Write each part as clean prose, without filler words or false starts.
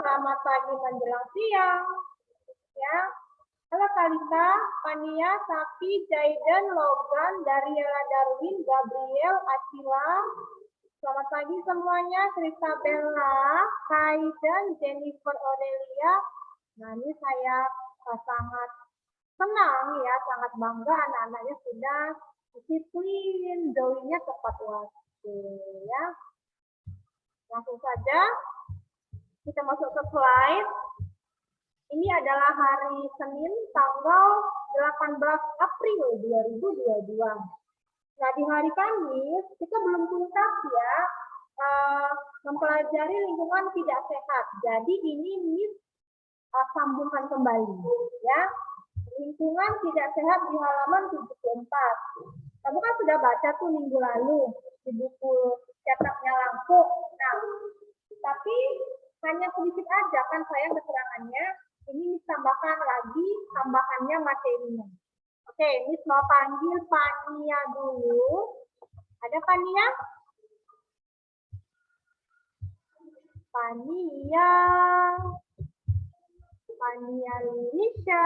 selamat pagi menjelang siang. Ya, halo Kalita, Pania, Safi, Jaiden, Logan, Dariela, Darwin, Gabriel, Atila. Selamat pagi semuanya, Kristabella, Kaiden, Jennifer Aurelia. Nah, ini saya sangat senang ya, sangat bangga anak-anaknya sudah disiplin, joinnya tepat waktu ya. Langsung saja kita masuk ke slide. Ini adalah hari Senin tanggal 18 April 2022. Nah, di hari Kamis kita belum tuntas ya mempelajari lingkungan tidak sehat. Jadi ini Miss sambungkan kembali ya. Lingkungan tidak sehat di halaman 74. Kamu kan sudah baca tuh minggu lalu di buku cetaknya langsung. Nah, tapi hanya sedikit aja kan sayang keterangannya. Ini ditambahkan lagi tambahannya materinya. Oke, ini mau panggil Pania dulu. Ada Pania? Pania. Pania Lilisha.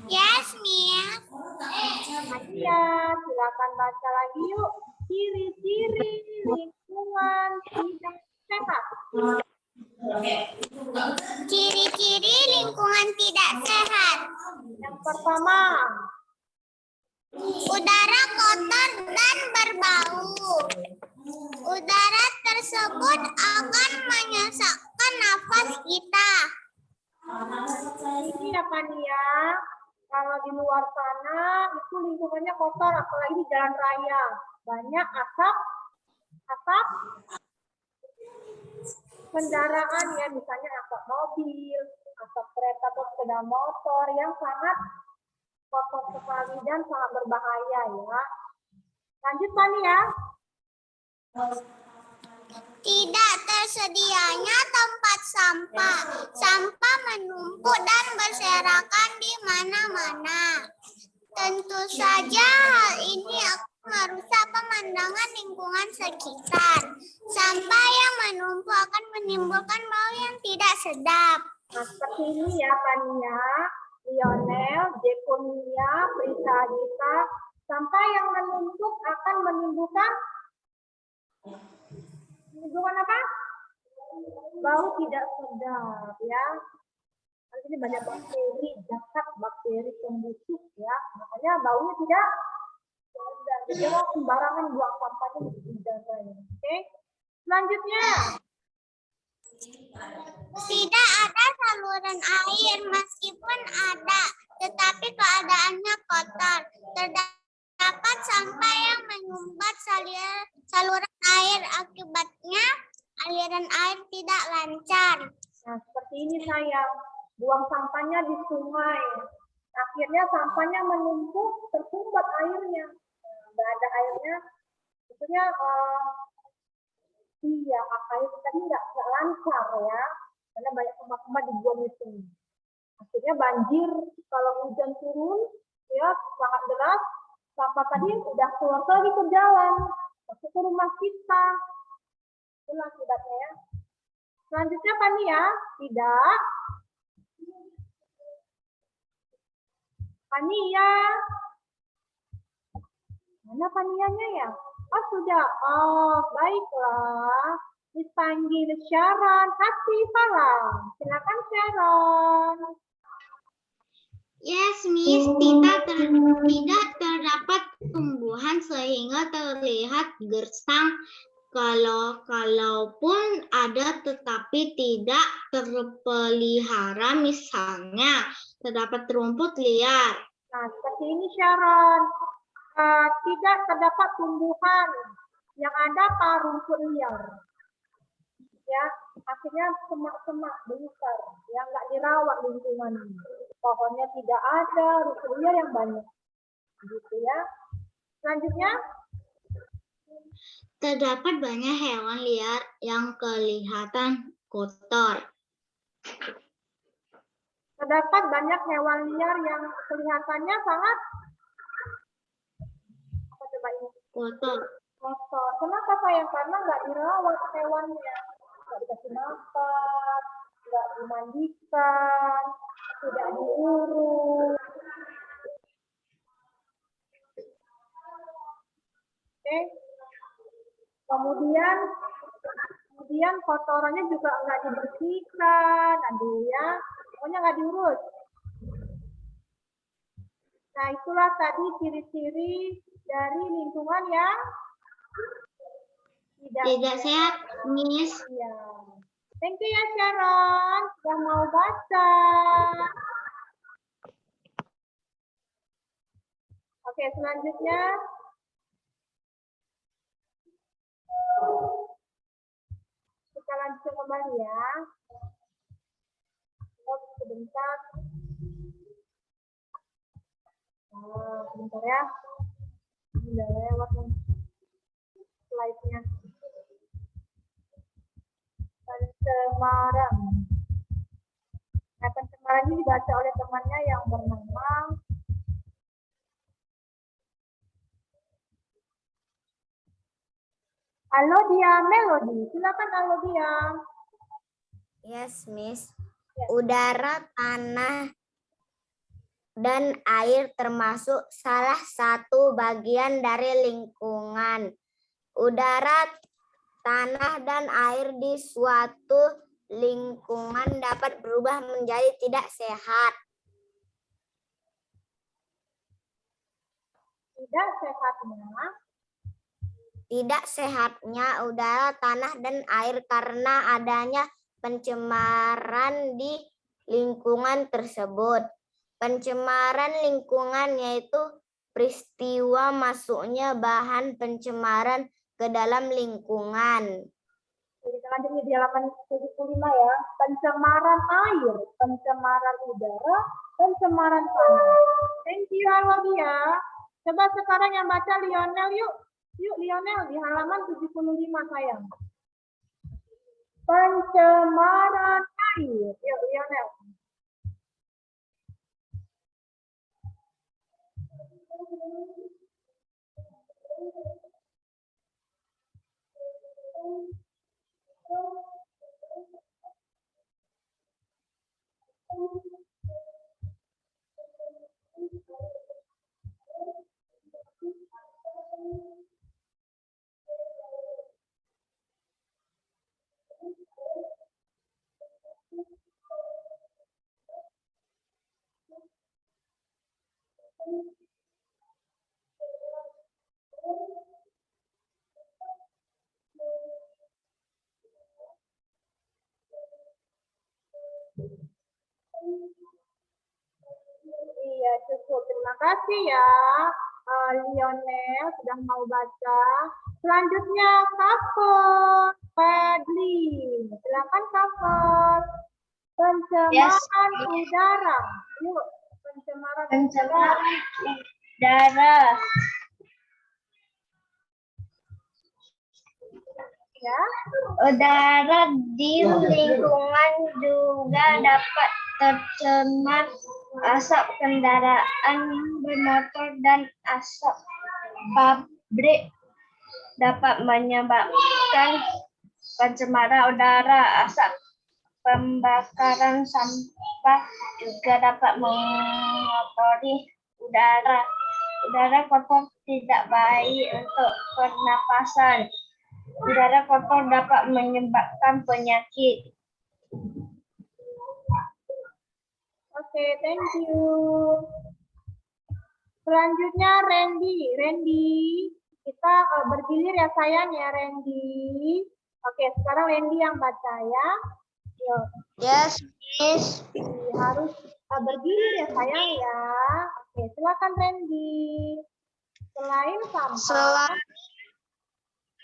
Yes, Miss. Pania, silakan baca lagi yuk. Ciri-ciri lingkungan tidak sehat. Ciri-ciri lingkungan tidak sehat. Yang pertama, udara kotor dan berbau. Udara tersebut akan menyesakkan nafas kita. ini ya Pania, kalau di luar sana itu lingkungannya kotor, apalagi di jalan raya. Banyak asap kendaraan ya, misalnya asap mobil, asap kereta atau sepeda motor yang sangat kotor sekali dan sangat berbahaya ya. Lanjut Pania. Tidak tersedianya tempat sampah. Sampah menumpuk dan berserakan di mana-mana. Tentu saja hal ini akan merusak pemandangan lingkungan sekitar. Sampah yang menumpuk akan menimbulkan bau yang tidak sedap. Nah, seperti ini ya Pania, Lionel, Jekonia, Prita Adita. Sampah yang menumpuk akan menimbulkan apa? Bau tidak sedap ya. Nanti ini banyak bakteri, jahat bakteri pembusuk ya. Makanya baunya tidak sedap. Jadi mau sembarangan buang sampahnya dijaga ya. Oke. Selanjutnya. Tidak ada saluran air, meskipun ada, tetapi keadaannya kotor. Terdapat sampah yang menyumbat saluran air, akibatnya aliran air tidak lancar. Nah, seperti ini sayang, buang sampahnya di sungai. Akhirnya sampahnya menumpuk, tersumbat airnya. Nggak ada airnya, maksudnya iya, air tadi nggak lancar ya, karena banyak sampah-sampah dibuang itu. Akhirnya banjir kalau hujan turun, ya sangat deras, sampah tadi udah keluar lagi ke jalan, masuk ke rumah kita. Itulah akibatnya ya. Selanjutnya Pania, tidak. Pania. Mana Panianya ya? Oh sudah. Oh baiklah. Dipanggil Sharon Hatifalah. Silakan Sharon. Yes, Miss, tidak terdapat tumbuhan sehingga terlihat gersang. Kalaupun ada tetapi tidak terpelihara, misalnya terdapat rumput liar. Nah, seperti ini Sharon. Tidak terdapat tumbuhan, yang ada rumput liar. Ya, akhirnya semak-semak besar, yang nggak dirawat lingkungan. Pohonnya tidak ada, rumput liar yang banyak. Gitu ya. Selanjutnya. Terdapat banyak hewan liar yang kelihatan kotor. Terdapat banyak hewan liar yang kelihatannya sangat apa coba ini? Kotor. Kotor. Kenapa sayang? Karena nggak dirawat hewannya, nggak dikasih makan, nggak dimandikan, tidak diurus. Oke. Kemudian kotorannya juga nggak dibersihkan, aduh ya, pokoknya nggak diurus. Nah, itulah tadi ciri-ciri dari lingkungan yang Tidak sehat, Miss. Iya. Thank you ya Sharon, sudah mau baca. Oke, selanjutnya. Kita lanjutkan kembali ya. Oh, sebentar. Nah, sebentar ya. Udah lewat nih slide-nya. Pencemaran. Nah, pencemaran ini dibaca oleh temannya yang bernama Alodia Melody. Silakan Alodia. Yes, Miss. Udara, tanah, dan air termasuk salah satu bagian dari lingkungan. Udara, tanah, dan air di suatu lingkungan dapat berubah menjadi tidak sehat. Tidak sehatnya udara, tanah, dan air karena adanya pencemaran di lingkungan tersebut. Pencemaran lingkungan yaitu peristiwa masuknya bahan pencemaran ke dalam lingkungan. Kita lanjut di halaman 75 ya. Pencemaran air, pencemaran udara, pencemaran tanah. Thank you Alodia. Coba sekarang yang baca Lionel yuk. Yuk Lionel di halaman 75 sayang. Pencemaran air. Yuk Lionel. Iya, cukup. Terima kasih ya, Lionel sudah mau baca. Selanjutnya, Kafur Fadli. Silakan Kafur. Pencemaran udara. Yuk, pencemaran Udara. Ya. Udara di lingkungan juga dapat tercemar. Asap kendaraan bermotor dan asap pabrik dapat menyebabkan pencemaran udara. Asap pembakaran sampah juga dapat mengotori udara. Udara kotor tidak baik untuk pernapasan. Udara kotor dapat menyebabkan penyakit. Oke, thank you. Selanjutnya Randy. Kita bergilir ya sayang ya Randy. Oke, sekarang Randy yang baca ya. Yuk. Yes, Miss. Harus bergilir ya sayang ya. Oke, silakan Randy.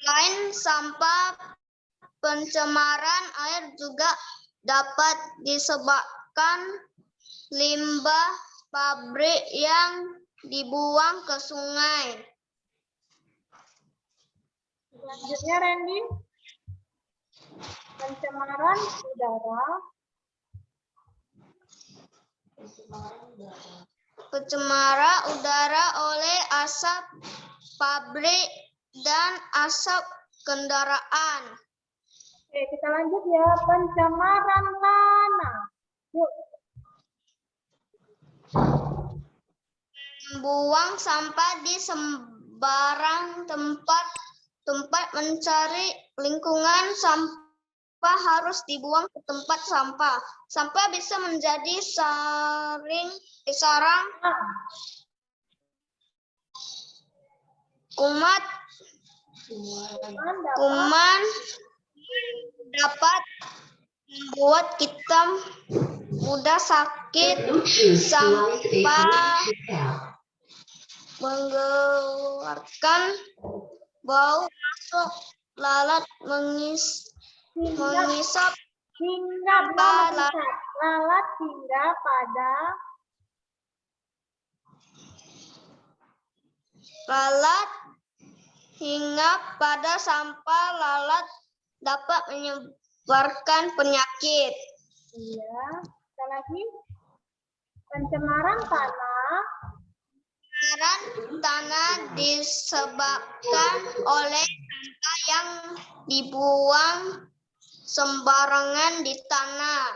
Selain sampah, pencemaran air juga dapat disebabkan limbah pabrik yang dibuang ke sungai. Selanjutnya Randy. Pencemaran udara. Pencemaran udara oleh asap pabrik dan asap kendaraan. Oke, kita lanjut ya. Pencemaran tanah. Yuk. Membuang sampah di sembarang tempat mencari lingkungan. Sampah harus dibuang ke tempat sampah. Sampah bisa menjadi sarang kuman dapat membuat kita mudah sakit. Sampah mengeluarkan bau masuk lalat mengisap Hingga lalat hingga pada sampah. Lalat dapat menyebarkan penyakit. Iya, sekali lagi. Pencemaran tanah disebabkan oleh sampah yang dibuang sembarangan di tanah.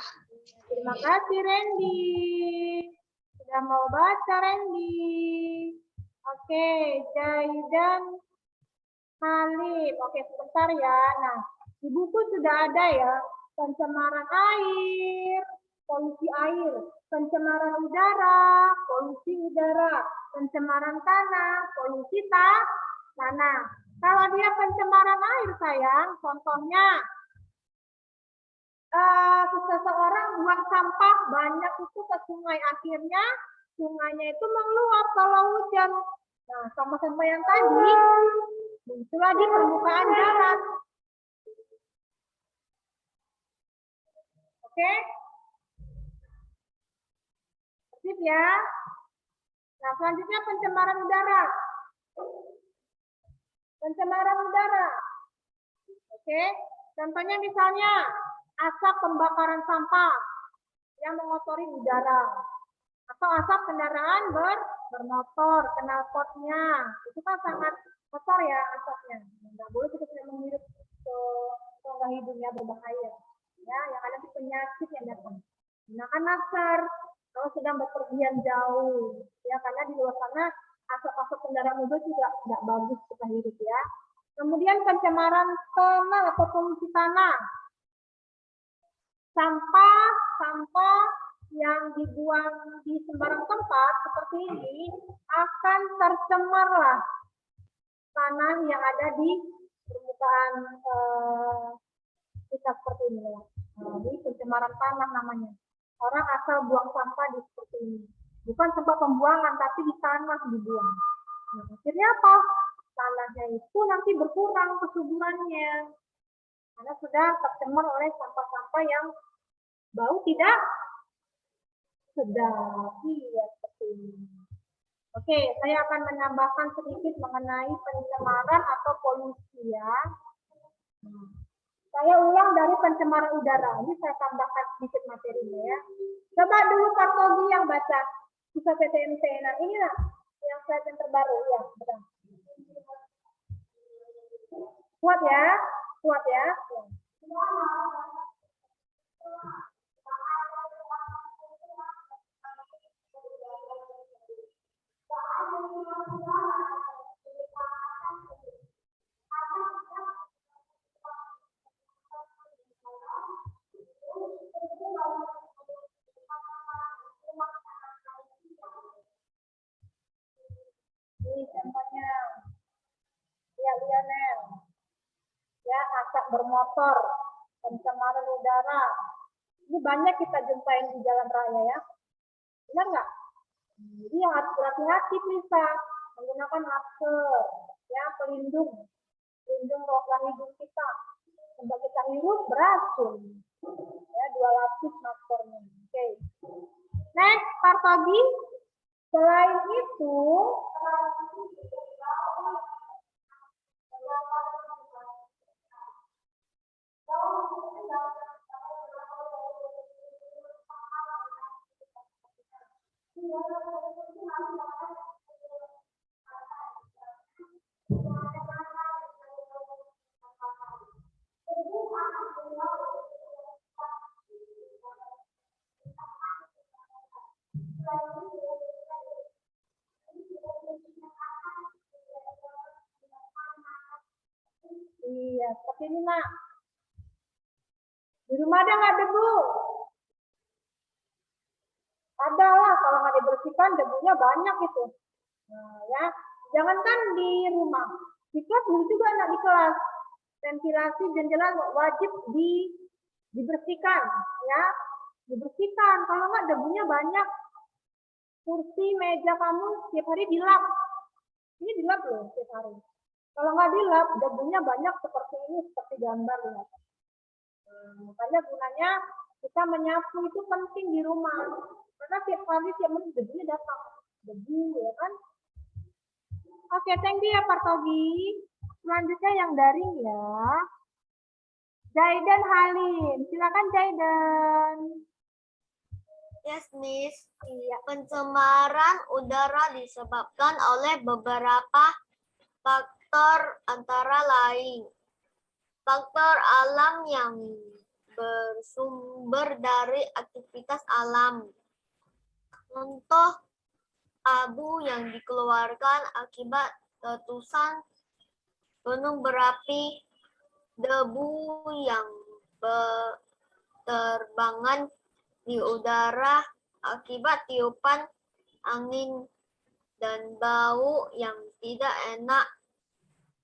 Terima kasih Randy. Sudah mau baca Randy. Oke, Jaidan Halim. Oke, sebentar ya. Nah, di buku sudah ada ya. Pencemaran air, polusi air. Pencemaran udara, polusi udara. Pencemaran tanah, polusi tanah. Kalau dia pencemaran air sayang, contohnya seseorang buang sampah banyak itu ke sungai, akhirnya sungainya itu meluap kalau hujan. Nah, sampah-sampah yang tadi muncullah di permukaan darat. Oke? Sip ya. Nah, selanjutnya pencemaran udara. Pencemaran udara. Oke? Contohnya misalnya asap pembakaran sampah yang mengotori udara, atau asap kendaraan bermotor, knalpotnya, itu kan sangat kotor ya asapnya. Nggak boleh kita menghirup ke rongga hidungnya, berbahaya. Ya, yang ada itu penyakit yang datang. Gunakan masker kalau sedang bepergian jauh, ya karena di luar sana asap-asap kendaraan mobil juga nggak bagus kita hirup ya. Kemudian pencemaran tanah atau polusi tanah. Sampah yang dibuang di sembarang tempat seperti ini akan tercemarlah tanah yang ada di permukaan kita seperti ini ya. Jadi pencemaran tanah namanya. Orang asal buang sampah di seperti ini. Bukan tempat pembuangan, tapi di tanah dibuang. Nah, akhirnya apa? Tanahnya itu nanti berkurang kesuburannya. Karena sudah tercemar oleh sampah-sampah yang bau tidak sedap. Iya, seperti ini. Oke, saya akan menambahkan sedikit mengenai pencemaran atau polusi ya. Saya ulang dari pencemaran udara. Ini saya tambahkan sedikit materinya ya. Coba dulu Pak Togi yang baca kisah PTMT. Nah, inilah yang slide yang terbaru ya. Betul. Kuat ya, kuat ya. Ini contohnya, ya Lionel, ya asap bermotor, pencemaran udara. Ini banyak kita jumpain di jalan raya ya, benar nggak? Jadi yang harus berhati-hati bisa menggunakan masker, ya pelindung rongga hidung kita. Sebab kita hirup beracun, ya 2 lapis maskernya. Oke. Next, Partogi. Selain itu, Iya, seperti ini, Nak. Di rumah ada nggak debu? Ada lah, kalau nggak dibersihkan debunya banyak itu. Nah, ya, jangankan di rumah, di kelas juga anak di kelas. Ventilasi jendela wajib dibersihkan, ya, dibersihkan. Kalau nggak debunya banyak. Kursi, meja kamu setiap hari dilap. Ini dilap loh setiap hari. Kalau nggak dilap, debunya banyak seperti ini, seperti gambar lihat. Makanya gunanya kita menyapu itu penting di rumah. Karena tiap hari tiap menit debunya datang. Debu ya kan. Oke, thank you ya Pak Togi. Selanjutnya yang daring ya. Jaidan Halim. Silakan Jaidan. Yes, Miss. Iya. Pencemaran udara disebabkan oleh beberapa faktor antara lain faktor alam yang bersumber dari aktivitas alam. Contoh abu yang dikeluarkan akibat letusan gunung berapi, debu yang berterbangan di udara akibat tiupan angin, dan bau yang tidak enak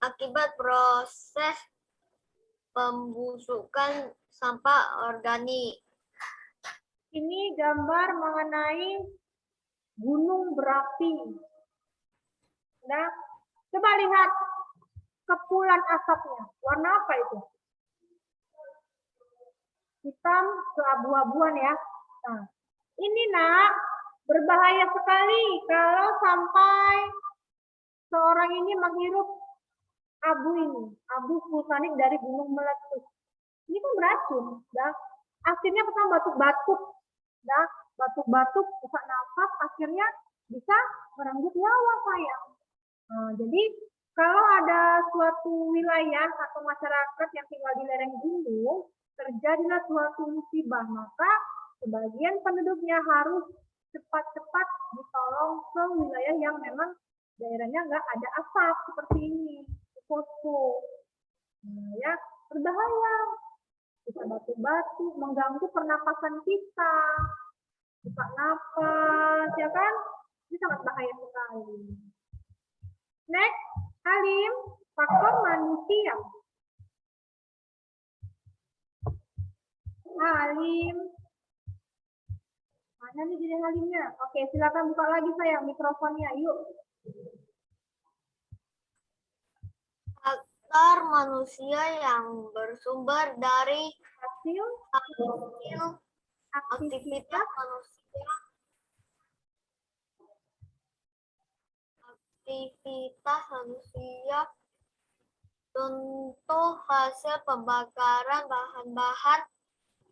akibat proses pembusukan sampah organik. Ini gambar mengenai gunung berapi. Nah, coba lihat kepulan asapnya. Warna apa itu? Hitam keabu-abuan ya. Nah, ini Nak, berbahaya sekali kalau sampai seorang ini menghirup abu ini, abu vulkanik dari gunung meletus. Ini kan beracun, ya. Akhirnya pertama batuk-batuk, ya, batuk-batuk, sesak nafas, akhirnya bisa merenggut nyawa sayang. Nah, jadi kalau ada suatu wilayah atau masyarakat yang tinggal di lereng gunung, terjadilah suatu musibah, maka sebagian penduduknya harus cepat-cepat ditolong ke wilayah yang memang daerahnya nggak ada asap seperti ini, posko. Nah, ya, berbahaya. Bisa batuk-batuk, mengganggu pernapasan kita, sesak nafas, ya kan? Ini sangat bahaya sekali. Next, Halim, faktor manusia. Halim. Mana nih jadi Halimnya? Oke, silakan buka lagi sayang mikrofonnya. Yuk. Faktor manusia yang bersumber dari Hasil aktivitas manusia. Aktivitas manusia, contoh hasil pembakaran bahan-bahan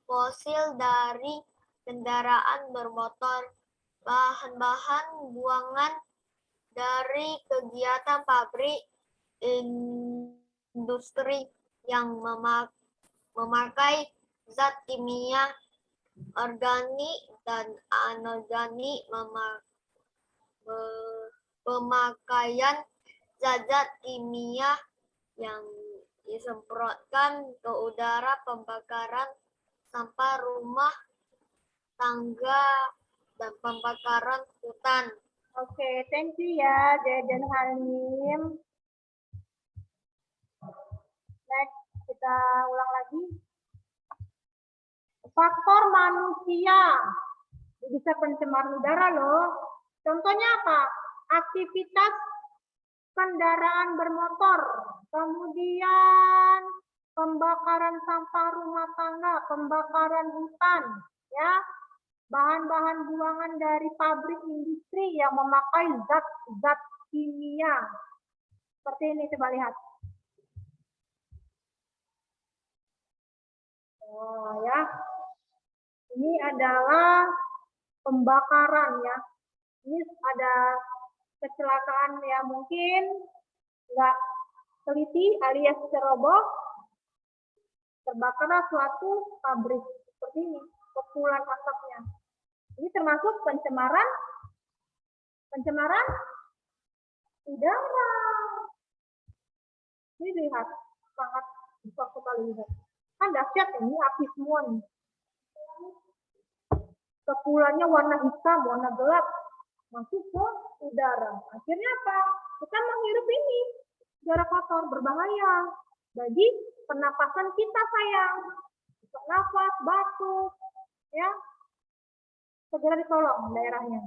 fosil dari kendaraan bermotor, bahan-bahan buangan dari kegiatan pabrik, industri yang memakai zat kimia organik dan anorganik, pemakaian zat kimia yang disemprotkan ke udara, pembakaran sampah rumah tangga, dan pembakaran hutan. Oke, thank you ya, Jaidan Halim. Next, kita ulang lagi. Faktor manusia. Bisa pencemaran udara loh. Contohnya apa? Aktivitas kendaraan bermotor. Kemudian pembakaran sampah rumah tangga, pembakaran hutan, ya. Bahan-bahan buangan dari pabrik industri yang memakai zat-zat kimia. Seperti ini, coba lihat. Oh ya, ini adalah pembakaran ya. Ini ada kecelakaan ya, mungkin nggak teliti alias ceroboh, terbakarlah suatu pabrik seperti ini, kepulan asapnya. Ini termasuk pencemaran udara. Ini lihat sangat Waktu kali lihat. Kan dahsyat ya, ini api semua nih. Kepulannya warna hitam, warna gelap, masuk ke udara. Akhirnya apa? Kita menghirup ini, udara kotor, berbahaya bagi pernapasan kita, sayang. Nafas, batuk, ya, segera ditolong daerahnya.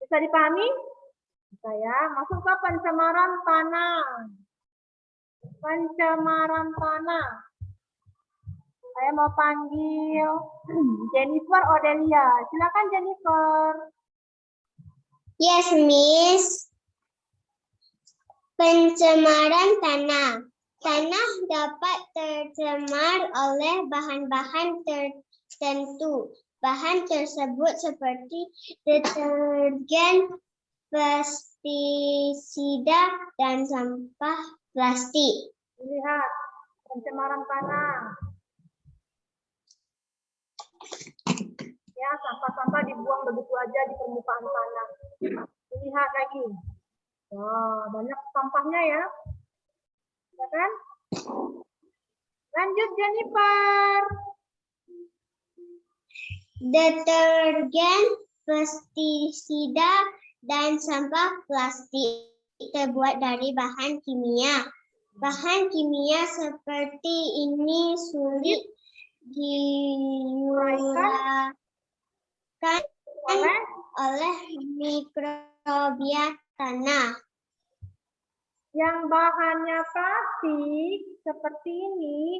Bisa dipahami? Bisa ya. Masuk ke pencemaran tanah. Pencemaran tanah. Saya mau panggil Jennifer Odelia. Silakan Jennifer. Yes, Miss. Pencemaran tanah. Tanah dapat tercemar oleh bahan-bahan tertentu. Bahan tersebut seperti detergen, pestisida, dan sampah plastik. Lihat pencemaran tanah. Ya, sampah-sampah dibuang begitu aja di permukaan tanah. Lihat lagi. Wah, banyak sampahnya ya. Ya kan? Lanjut Jennifer. Detergen, pestisida, dan sampah plastik terbuat dari bahan kimia. Bahan kimia seperti ini sulit diuraikan oleh mikrobia tanah. Yang bahannya plastik seperti ini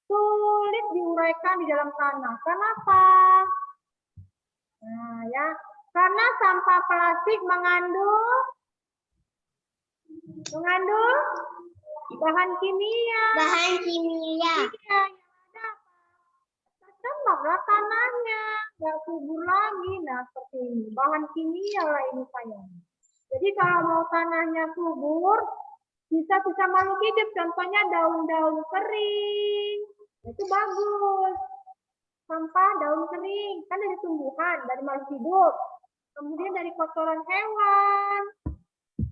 sulit diuraikan di dalam tanah. Kenapa? Nah, ya, karena sampah plastik mengandung bahan kimia. Bahan kimia. Iya, yang ada tercemarlah tanahnya, nggak subur lagi. Nah, seperti ini. Bahan kimia lah ini sayang. Jadi kalau mau tanahnya subur, bisa makhluk hidup. Contohnya daun-daun kering. Itu bagus. Sampah daun kering. Kan dari tumbuhan, dari makhluk hidup. Kemudian dari kotoran hewan.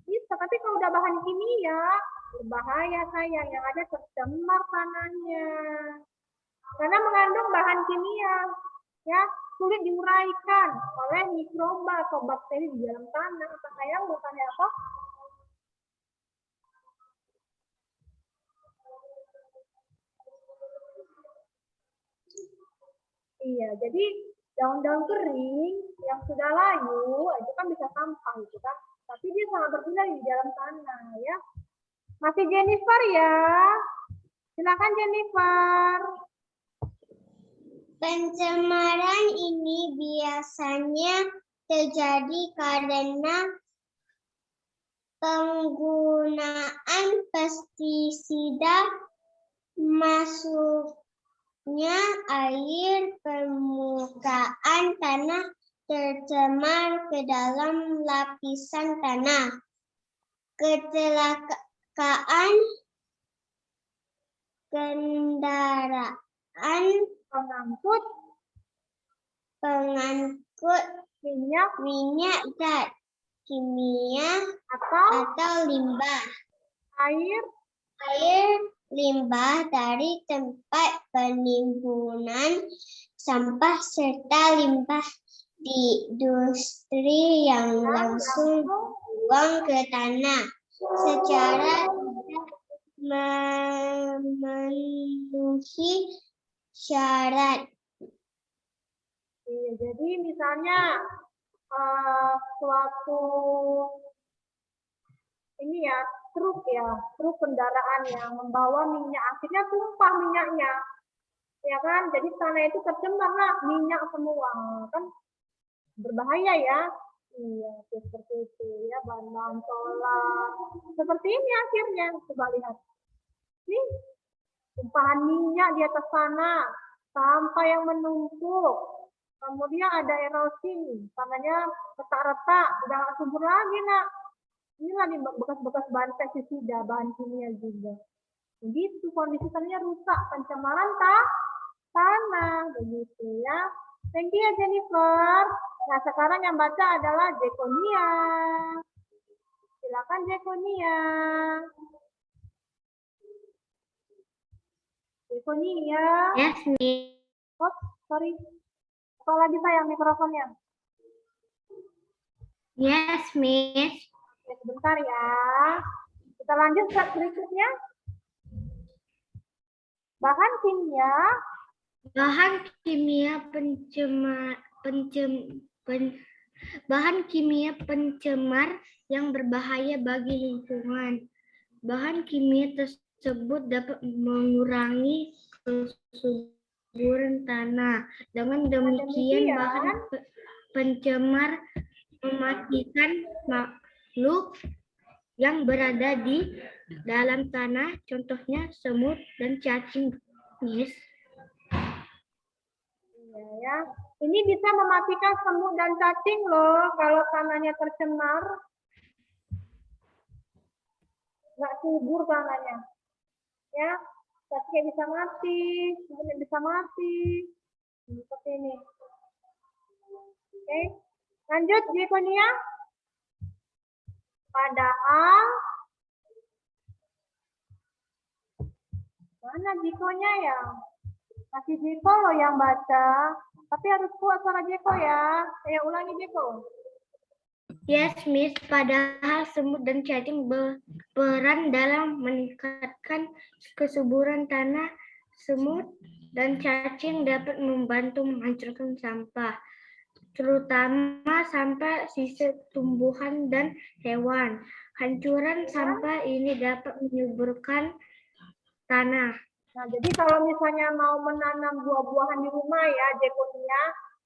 Bisa, tapi kalau udah bahan kimia, berbahaya sayang. Yang ada tercemar tanahnya. Karena mengandung bahan kimia. Ya, sulit diuraikan oleh mikroba atau bakteri di dalam tanah. Apa sayang, bukannya apa? Iya, jadi daun-daun kering yang sudah layu itu kan bisa sampah gitu kan. Tapi dia sangat berguna di dalam tanah ya. Masih Jennifer ya. Silakan Jennifer. Pencemaran ini biasanya terjadi karena penggunaan pestisida, masuknya air, permukaan tanah tercemar ke dalam lapisan tanah, kecelakaan kendaraan, pengangkut minyak zat kimia atau limbah, air limbah dari tempat penimbunan sampah serta limbah di industri yang langsung dibuang ke tanah secara tidak memenuhi syarat. Iya, jadi misalnya suatu ini ya truk kendaraan yang membawa minyak, akhirnya tumpah minyaknya, ya kan? Jadi tanah itu tercemar lah minyak semua, kan berbahaya ya. Iya, seperti itu ya, bahan-bahan solar. Seperti ini akhirnya, coba lihat. Nih, tumpahan minyak di atas tanah, sampah yang menumpuk. Kemudian ada erosi, tanahnya retak-retak, udah nggak subur lagi nak. Inilah nih bekas-bekas bahan pestisida, bahan kimia juga. Begitu kondisi tanahnya rusak, pencemaran tanah, begitu ya. Thank you ya Jennifer. Nah sekarang yang baca adalah Jekonia. Silakan Jekonia. Jekonia. Yes, Miss. Oh, sorry. Apa lagi sayang mikrofonnya? Yes, Miss. Oke, sebentar ya. Kita lanjut slide berikutnya. Bahan kimia. Bahan kimia bahan kimia pencemar yang berbahaya bagi lingkungan. Bahan kimia tersebut dapat mengurangi kesuburan tanah. Dengan demikian, bahan pencemar mematikan makhluk yang berada di dalam tanah, contohnya semut dan cacing. Yes. Iya ya. Ini bisa mematikan semut dan cacing loh kalau tanahnya tercemar. Nggak subur tanahnya. Ya, cacingnya bisa mati, semutnya bisa mati. Seperti ini. Oke. Lanjut, Jekonia. Padahal mana Jikonya ya? Masih Jiko loh yang baca. Tapi harus kuat suara Jeko ya. Ulangi Jeko. Yes, Miss. Padahal semut dan cacing berperan dalam meningkatkan kesuburan tanah. Semut dan cacing dapat membantu menghancurkan sampah, terutama sampah sisa tumbuhan dan hewan. Hancuran sampah ini dapat menyuburkan tanah. Nah, jadi kalau misalnya mau menanam buah-buahan di rumah ya, Jekonia,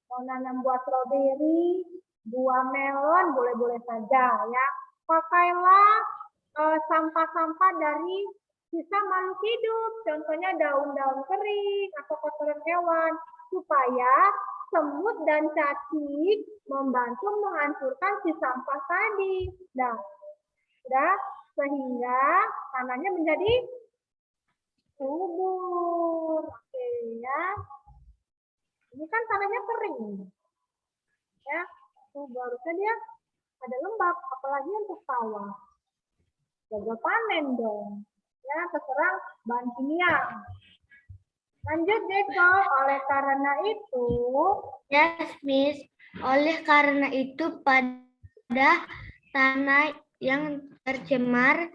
mau nanam buah stroberi, buah melon, boleh-boleh saja ya. Pakailah sampah-sampah dari sisa makhluk hidup, contohnya daun-daun kering atau kotoran hewan, supaya semut dan cacing membantu menghancurkan si sampah tadi. Nah, sudah sehingga tanahnya menjadi subur. Oke ya. Ini kan tanahnya kering. Ya, harusnya dia ada lembab, apalagi untuk sawah. Gagal panen dong. Ya, terserang bahan kimia. Lanjut, Jeko. Oleh karena itu, Yes, Miss. Oleh karena itu, pada tanah yang tercemar,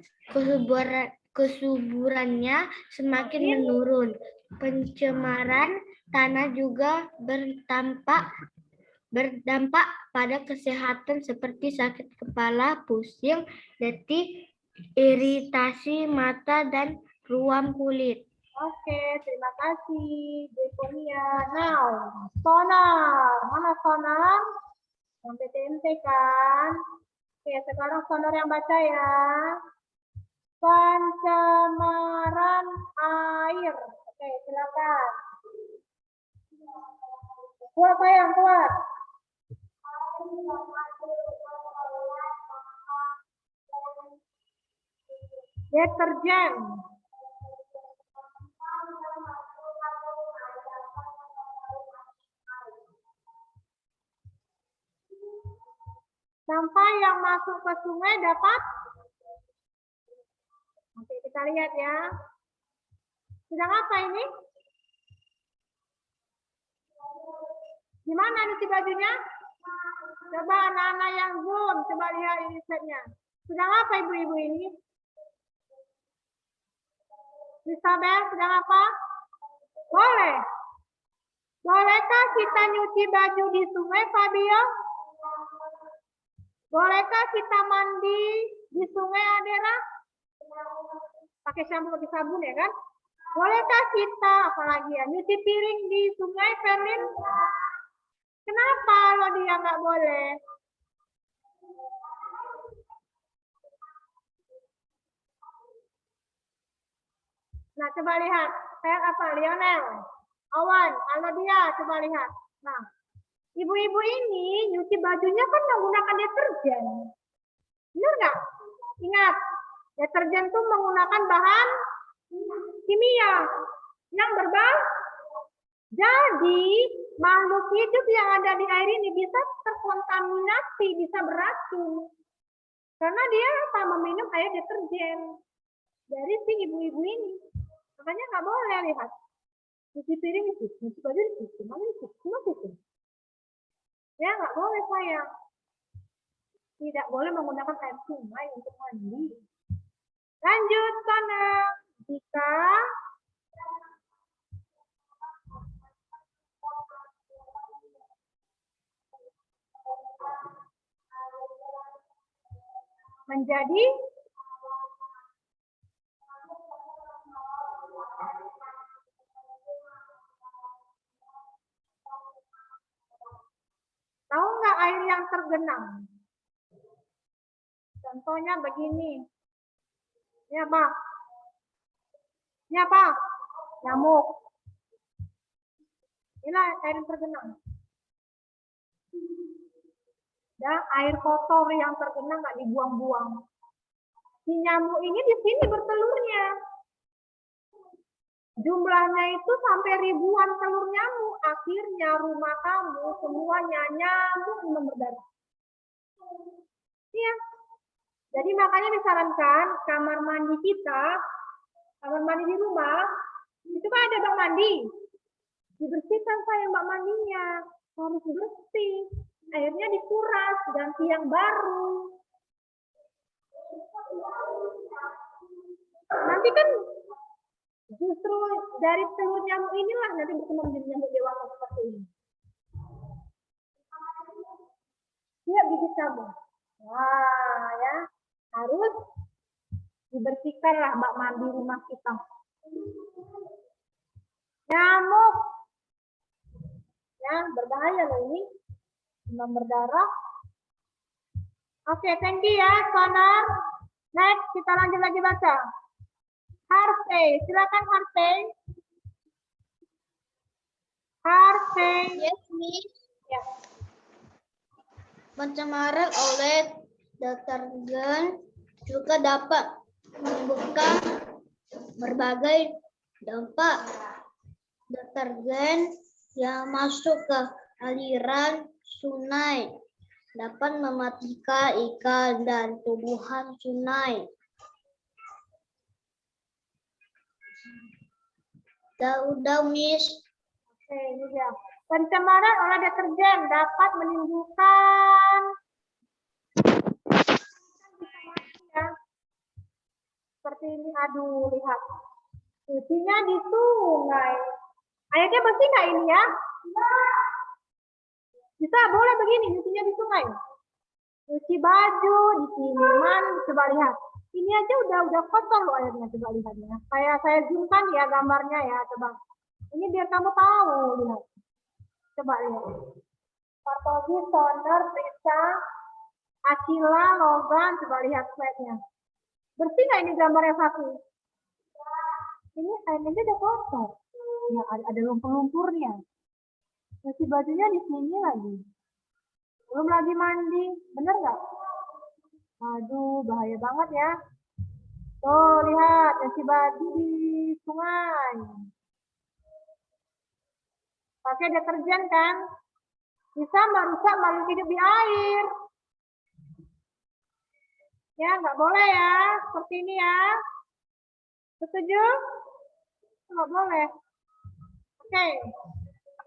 kesuburannya semakin menurun. Pencemaran tanah juga berdampak pada kesehatan seperti sakit kepala, pusing, letih, iritasi mata, dan ruam kulit. oke, terima kasih, Jekonia. Now, sonar. Mana sonar? Sampai TNT kan? Oke, sekarang sonar yang baca ya. Pencemaran air. Oke, silakan. Kuat sayang, kuat. Deterjen. Sampah yang masuk ke sungai dapat. Oke, kita lihat ya. Sedang apa ini? Gimana nih bajunya? Coba anak-anak yang zoom, coba lihat ini setnya. Sedang apa ibu-ibu ini? Isabel, sedang apa? Boleh. Bolehkah kita nyuci baju di sungai, Fabio? Bolehkah kita mandi di sungai, Adela? Pakai shampoo, pakai sabun ya kan? Bolehkah kita, apalagi ya, nyuci piring di sungai, Ferlin? Kenapa kalau dia nggak boleh? Nah, coba lihat. Saya apa? Lionel. Awan, kalau dia, coba lihat. Nah, ibu-ibu ini nyuci bajunya kan menggunakan deterjen. Benar nggak? Ingat, deterjen itu menggunakan bahan kimia yang berbahaya. Jadi, makhluk hidup yang ada di air ini bisa terkontaminasi, bisa beracun. Karena dia apa? Meminum air deterjen dari si ibu-ibu ini. Makanya nggak boleh lihat. Cuci piring di situ, cuci baju di situ, mana di situ, semua situ. Ya, nggak boleh sayang. Tidak boleh menggunakan air sungai untuk mandi. Lanjut, sana. Jika menjadi tahu nggak air yang tergenang? Contohnya begini. Ini apa? Ini apa? Nyamuk. Inilah air yang tergenang. Dan air kotor yang tergenang nggak dibuang-buang. Si nyamuk ini di sini bertelurnya. Jumlahnya itu sampai ribuan telur nyamuk. Akhirnya rumah kamu semuanya nyamuk demam berdarah. Iya. Jadi makanya disarankan kamar mandi kita, kamar mandi di rumah, itu kan ada bak mandi. Dibersihkan sayang bak mandinya. Harus bersih. Airnya dikuras, ganti yang baru. Nanti kan justru dari telur nyamuk inilah nanti berkembang menjadi nyamuk dewasa seperti ini. Lihat gigit kamu. Wah, ya. Harus dibersihkanlah bak mandi rumah kita. Nyamuk. Ya, berbahaya loh ini. Demam berdarah. Oke, thank you ya, Sonar. Next, kita lanjut lagi baca. Harvey, silakan Harvey. Harvey. Yes, Miss. Ya. Pencemaran oleh deterjen juga dapat menimbulkan berbagai dampak. Deterjen yang masuk ke aliran sungai dapat mematikan ikan dan tumbuhan sungai. Udah, Miss. Oke, ini dia. Pencemaran oleh deterjen dapat menimbulkan ya. Seperti ini, aduh, lihat. Cucinya di sungai. Airnya bersih nggak ini ya? Bisa, boleh begini, cucinya di sungai. Cuci baju di sini, coba lihat. Ini aja udah kotor loh airnya, coba lihat ya. Saya zoomkan ya gambarnya ya, coba. Ini biar kamu tahu, lihat. Coba lihat. Partogi, Sonar, Prisa, Akila, Logan, coba lihat slide-nya. Bersih nggak ini gambarnya Safi? Ini airnya udah kotor. Ya, ada lumpur-lumpurnya. Cuci bajunya di sini lagi. Belum lagi mandi, bener nggak? Aduh, bahaya banget ya. Tuh, lihat, cuci baju di sungai. Pakai deterjen kan? Bisa merusak makhluk hidup di air. Ya, nggak boleh ya. Seperti ini ya. Setuju? Nggak boleh. Oke.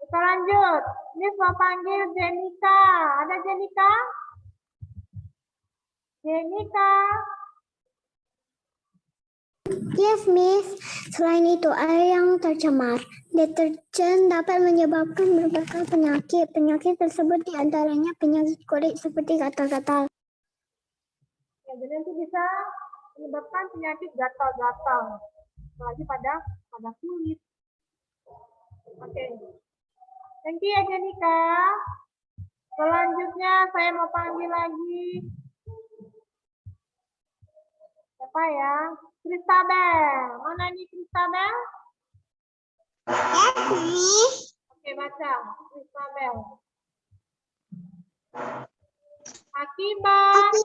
Kita lanjut. Ini mau panggil Jenika. Ada Jenika? Jenika. Yes, Miss. Selain itu, air yang tercemar, deterjen dapat menyebabkan berbagai penyakit. Penyakit tersebut diantaranya penyakit kulit seperti gatal-gatal. Ya, jadi itu bisa menyebabkan penyakit gatal-gatal. Apalagi pada kulit. Oke. Thank you ya, Jenika. Selanjutnya saya mau panggil lagi. Siapa ya? Kristabel. Mana nih Kristabel? Yes, Miss. Oke, baca. Kristabel. Akibat.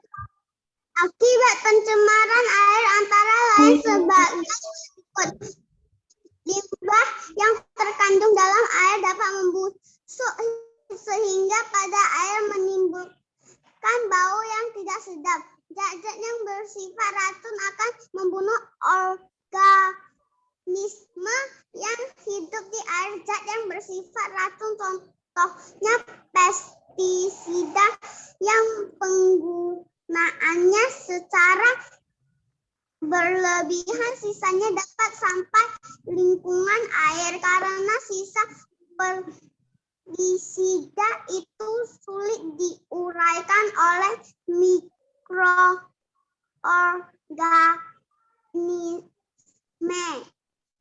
Akibat pencemaran air antara lain sebagai berikut. Limbah yang terkandung dalam air dapat membusuk sehingga pada air menimbulkan bau yang tidak sedap. Zat-zat yang bersifat racun akan membunuh organisme yang hidup di air, zat yang bersifat racun, contohnya pestisida yang penggunaannya secara berlebihan, sisanya dapat sampai lingkungan air. Karena sisa pestisida itu sulit diuraikan oleh mikroorganisme.